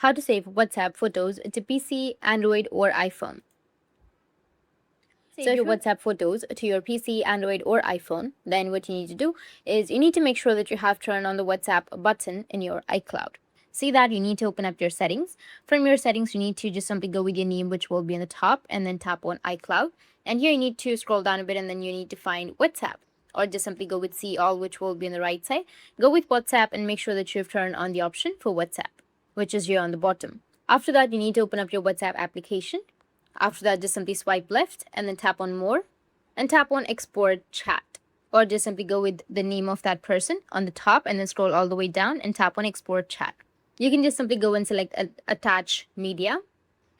how to save WhatsApp photos to PC, Android, or iPhone. Save your WhatsApp photos to your PC, Android, or iPhone. Then what you need to do is you need to make sure that you have turned on the WhatsApp button in your iCloud. See that you need to open up your settings. From your settings, you need to just simply go with your name, which will be in the top, and then tap on iCloud. And here you need to scroll down a bit, and then you need to find WhatsApp, or just simply go with See All, which will be on the right side. Go with WhatsApp and make sure that you've turned on the option for WhatsApp, which is here on the bottom. After that, you need to open up your WhatsApp application. After that, just simply swipe left and then tap on More and tap on Export Chat. Or just simply go with the name of that person on the top and then scroll all the way down and tap on Export Chat. You can just simply go and select Attach Media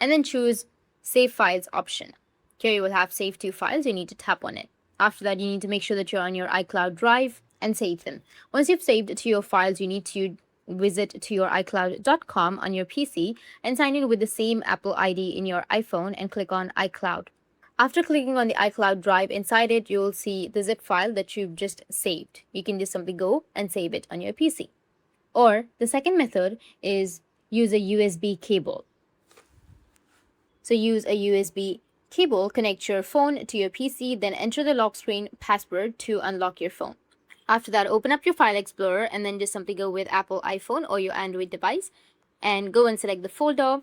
and then choose Save Files option. Here you will have Save to Files. You need to tap on it. After that, you need to make sure that you're on your iCloud Drive and save them. Once you've saved to your files, you need to visit to your iCloud.com on your PC and sign in with the same Apple ID in your iPhone and click on iCloud. After clicking on the iCloud Drive, inside it, you will see the zip file that you've just saved. You can just simply go and save it on your PC. Or the second method is use a USB cable. So use a USB cable, connect your phone to your PC, then enter the lock screen password to unlock your phone. After that, open up your File Explorer and then just simply go with Apple iPhone or your Android device and go and select the folder,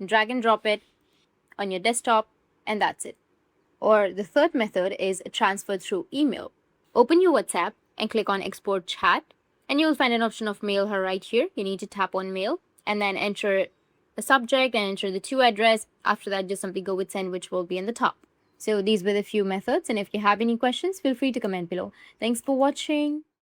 drag and drop it on your desktop, and that's it. Or the third method is transfer through email. Open your WhatsApp and click on Export Chat, and you'll find an option of Mail Her right here. You need to tap on Mail and then enter the subject and enter the to address. After that, just simply go with Send, which will be in the top. So these were the few methods, and if you have any questions, feel free to comment below. Thanks for watching.